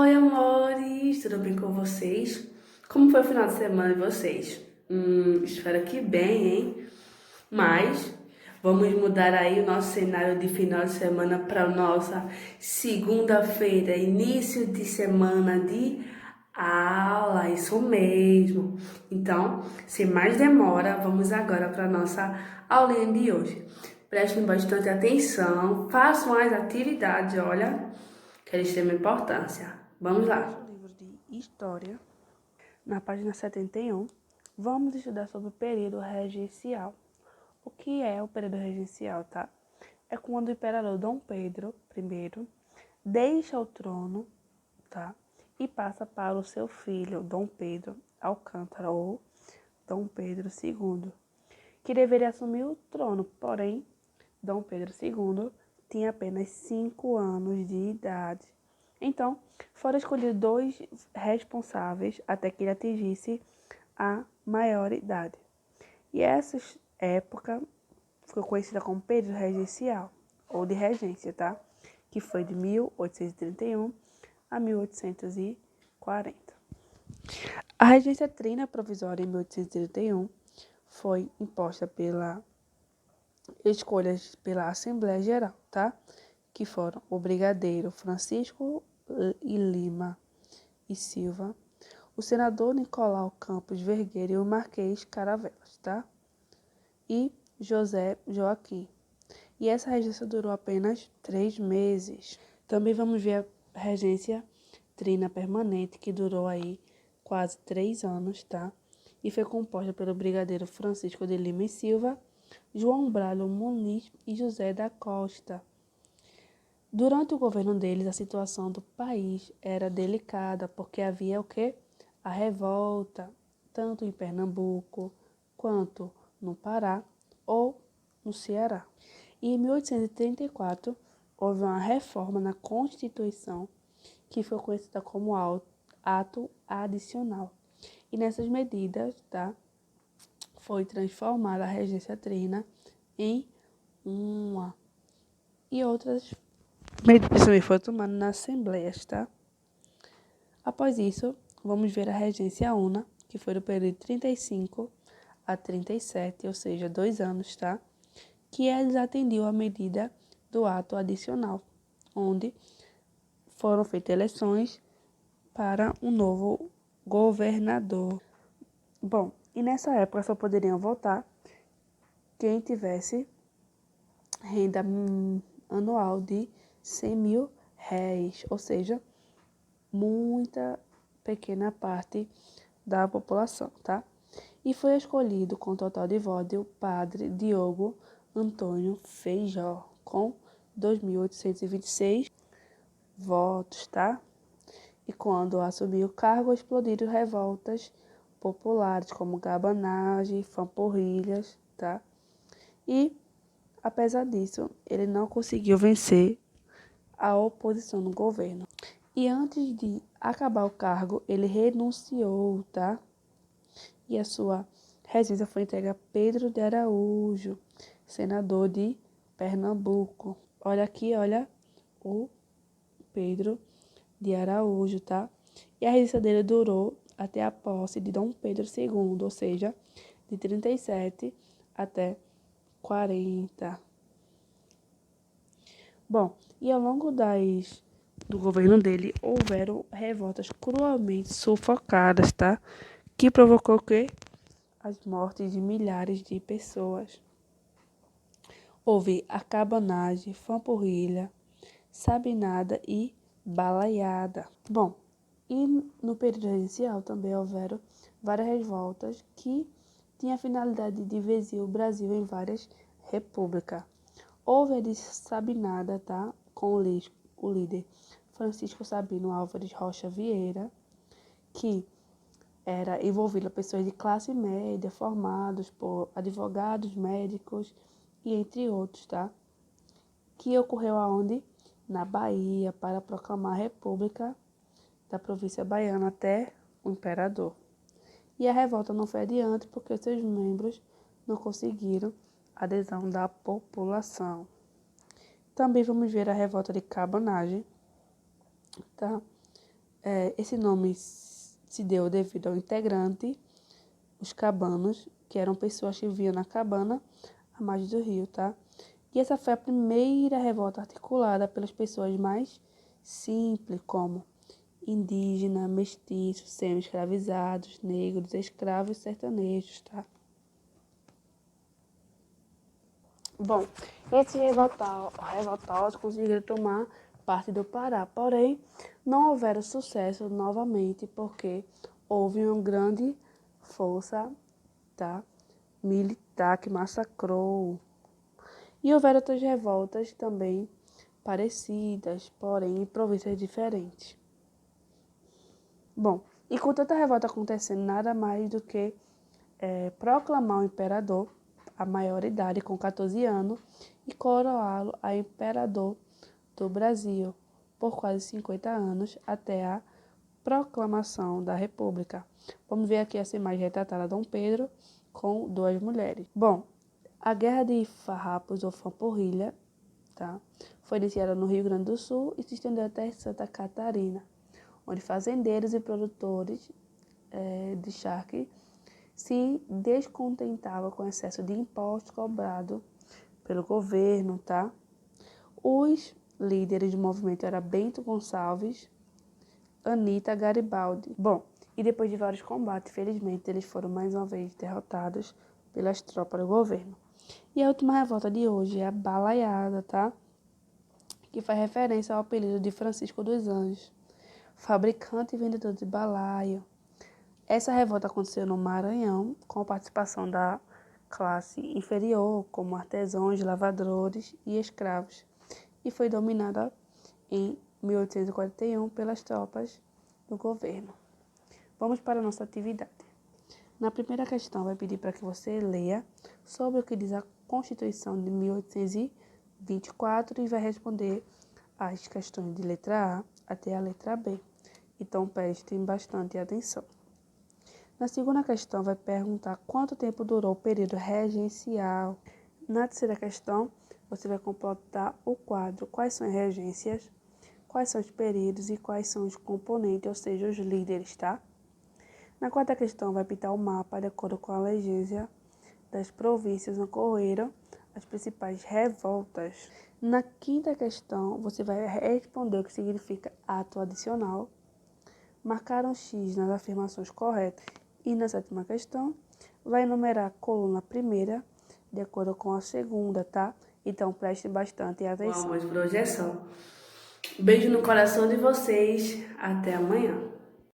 Oi, amores, tudo bem com vocês? Como foi o final de semana de vocês? Espero que bem, hein? Mas vamos mudar aí o nosso cenário de final de semana para nossa segunda-feira, início de semana de aula, isso mesmo. Então, sem mais demora, vamos agora para nossa aulinha de hoje. Prestem bastante atenção, façam as atividades, olha, que é de extrema importância. Vamos lá. No livro de História, na página 71, vamos estudar sobre o período regencial. O que é o período regencial, tá? É quando o imperador Dom Pedro I deixa o trono, tá? E passa para o seu filho, Dom Pedro Alcântara, ou Dom Pedro II, que deveria assumir o trono, porém, Dom Pedro II tinha apenas 5 anos de idade. Então, foram escolhidos 2 responsáveis até que ele atingisse a maioridade. E essa época ficou conhecida como período regencial, ou de regência, tá? Que foi de 1831 a 1840. A regência trina provisória em 1831 foi imposta pela escolhas pela Assembleia Geral, tá? Que foram o brigadeiro Francisco e Lima e Silva, o senador Nicolau Campos Vergueiro e o Marquês Caravelas, tá? E José Joaquim. E essa regência durou apenas 3 meses. Também vamos ver a regência trina permanente, que durou aí quase 3 anos, tá? E foi composta pelo brigadeiro Francisco de Lima e Silva, João Bralo Muniz e José da Costa. Durante o governo deles, a situação do país era delicada, porque havia o quê? A revolta, tanto em Pernambuco quanto no Pará ou no Ceará. E em 1834, houve uma reforma na Constituição, que foi conhecida como Ato Adicional. E nessas medidas, tá, foi transformada a regência trina em uma. E outras medidas também foram tomadas nas assembleias, tá? Após isso, vamos ver a regência una, que foi do período de 35 a 37, ou seja, 2 anos, tá? Que eles atendiam à medida do ato adicional, onde foram feitas eleições para um novo governador. Bom, e nessa época só poderiam votar quem tivesse renda anual de 100 mil réis, ou seja, muita pequena parte da população, tá? E foi escolhido com total de votos o padre Diogo Antônio Feijó, com 2.826 votos, tá? E quando assumiu o cargo, explodiram revoltas populares, como gabanagem, fanporrilhas, tá? E, apesar disso, ele não conseguiu vencer a oposição no governo. E antes de acabar o cargo, ele renunciou, tá? E a sua regência foi entregue a Pedro de Araújo, senador de Pernambuco. Olha aqui, olha o Pedro de Araújo, tá? E a regência dele durou até a posse de Dom Pedro II, ou seja, de 37 até 40. Bom, e ao longo do governo dele, houveram revoltas cruelmente sufocadas, tá? Que provocou o quê? As mortes de milhares de pessoas. Houve acabanagem, fanporrilha, sabinada e balaiada. Bom, e no período regencial também houveram várias revoltas que tinham a finalidade de dividir o Brasil em várias repúblicas. Houve a de Sabinada, tá? Com o líder Francisco Sabino Álvares Rocha Vieira, que era envolvida pessoas de classe média, formados por advogados, médicos e entre outros, tá? Que ocorreu aonde? Na Bahia, para proclamar a República da província baiana até o imperador. E a revolta não foi adiante porque seus membros não conseguiram adesão da população. Também vamos ver a revolta de Cabanagem, tá? Esse nome se deu devido ao integrante, os cabanos, que eram pessoas que viviam na cabana à margem do rio, tá? E essa foi a primeira revolta articulada pelas pessoas mais simples, como indígenas, mestiços, semi-escravizados, negros, escravos e sertanejos, tá? Bom, esses revoltosos conseguiram tomar parte do Pará, porém não houveram sucesso novamente porque houve uma grande força, tá, militar que massacrou. E houveram outras revoltas também parecidas, porém em províncias diferentes. Bom, e com tanta revolta acontecendo, nada mais do que proclamar o imperador a maioridade com 14 anos e coroá-lo a imperador do Brasil por quase 50 anos até a proclamação da República. Vamos ver aqui essa imagem retratada de Dom Pedro com duas mulheres. Bom, a Guerra de Farrapos ou Famporrilha, tá, foi iniciada no Rio Grande do Sul e se estendeu até Santa Catarina, onde fazendeiros e produtores de charque se descontentavam com o excesso de impostos cobrado pelo governo, tá? Os líderes do movimento eram Bento Gonçalves, Anita Garibaldi. Bom, e depois de vários combates, felizmente, eles foram mais uma vez derrotados pelas tropas do governo. E a última revolta de hoje é a Balaiada, tá? Que faz referência ao apelido de Francisco dos Anjos, fabricante e vendedor de balaio. Essa revolta aconteceu no Maranhão, com a participação da classe inferior, como artesãos, lavradores e escravos, e foi dominada em 1841 pelas tropas do governo. Vamos para a nossa atividade. Na primeira questão, vai pedir para que você leia sobre o que diz a Constituição de 1824 e vai responder as questões de letra A até a letra B. Então, prestem bastante atenção. Na segunda questão, vai perguntar quanto tempo durou o período regencial. Na terceira questão, você vai completar o quadro quais são as regências, quais são os períodos e quais são os componentes, ou seja, os líderes, tá? Na quarta questão, vai pintar o mapa de acordo com a legência das províncias onde ocorreram as principais revoltas. Na quinta questão, você vai responder o que significa ato adicional, marcar um X nas afirmações corretas. E na sétima questão, vai enumerar a coluna primeira de acordo com a segunda, tá? Então, preste bastante atenção. Vamos, projeção. Beijo no coração de vocês. Até amanhã.